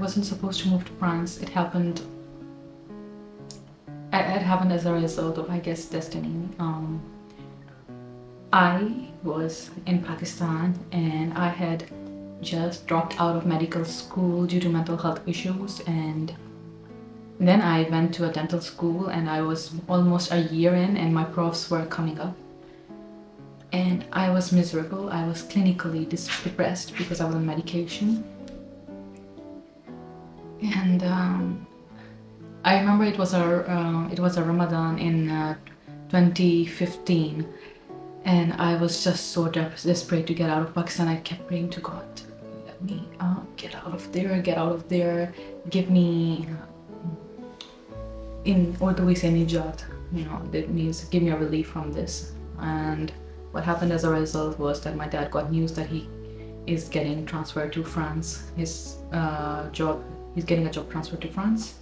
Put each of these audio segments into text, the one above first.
wasn't supposed to move to France. It happened as a result of, I guess, destiny. I was in Pakistan and I had just dropped out of medical school due to mental health issues, and then I went to a dental school and I was almost a year in and my profs were coming up. And I was miserable. I was clinically depressed because I was on medication. And I remember it was a Ramadan in 2015, and I was just so desperate to get out of Pakistan. I kept praying to God, let me get out of there, give me, in Urdu we say nijat, that means give me a relief from this. And what happened as a result was that my dad got news that he is getting transferred to France. He's getting a job transfer to France.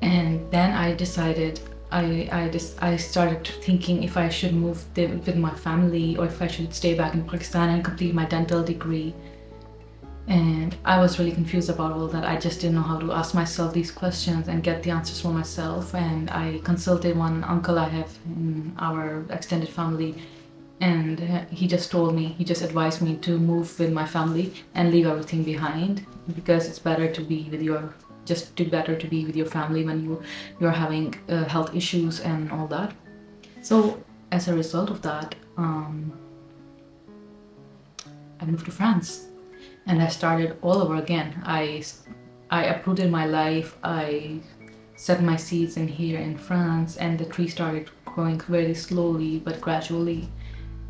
And then I decided, I started thinking if I should move with my family or if I should stay back in Pakistan and complete my dental degree. And I was really confused about all that. I just didn't know how to ask myself these questions and get the answers for myself. And I consulted one uncle I have in our extended family, and he just advised me to move with my family and leave everything behind, because it's better to be with your family when you're having health issues and all that. So as a result of that, I moved to France. And I started all over again. I uprooted my life. I set my seeds in here in France, and the tree started growing very slowly but gradually.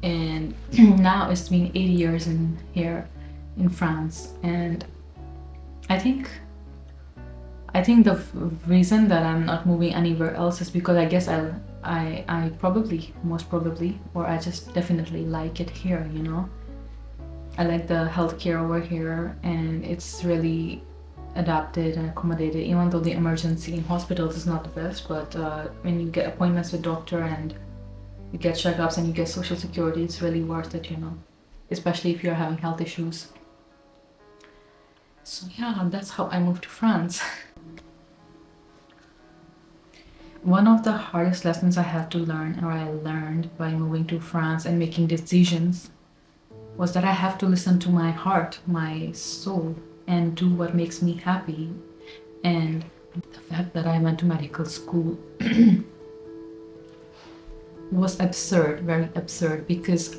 And now it's been 8 years in here in France. And I think the reason that I'm not moving anywhere else is because I guess I most probably, or I just definitely like it here, I like the healthcare over here, and it's really adapted and accommodated, even though the emergency in hospitals is not the best. But when you get appointments with doctor and you get checkups and you get social security, it's really worth it, especially if you're having health issues. So yeah, that's how I moved to France. One of the hardest lessons I had to learn, or I learned by moving to France and making decisions, was that I have to listen to my heart, my soul, and do what makes me happy. And the fact that I went to medical school was absurd, very absurd, because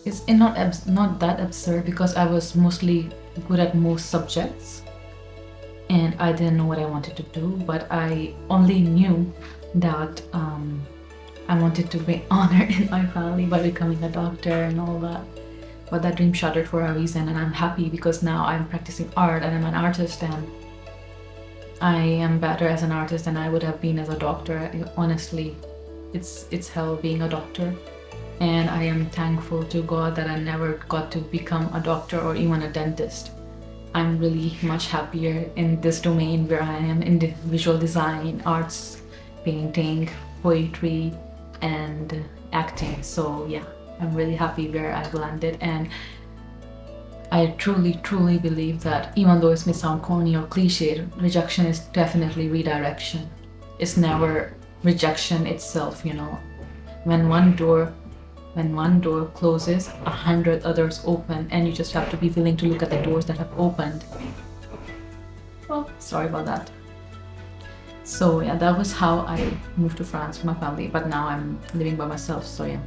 it's not that absurd, because I was mostly good at most subjects and I didn't know what I wanted to do, but I only knew that I wanted to bring honor in my family by becoming a doctor and all that. But that dream shattered for a reason, and I'm happy because now I'm practicing art and I'm an artist, and I am better as an artist than I would have been as a doctor. Honestly, it's hell being a doctor, and I am thankful to God that I never got to become a doctor or even a dentist. I'm really much happier in this domain where I am in the visual design, arts, painting, poetry, and acting. So yeah, I'm really happy where I've landed, and I truly believe that even though it may sound corny or cliche, rejection is definitely redirection. It's never rejection itself, When one door closes, 100 others open, and you just have to be willing to look at the doors that have opened. Oh, sorry about that. So yeah, that was how I moved to France with my family, but now I'm living by myself, so yeah.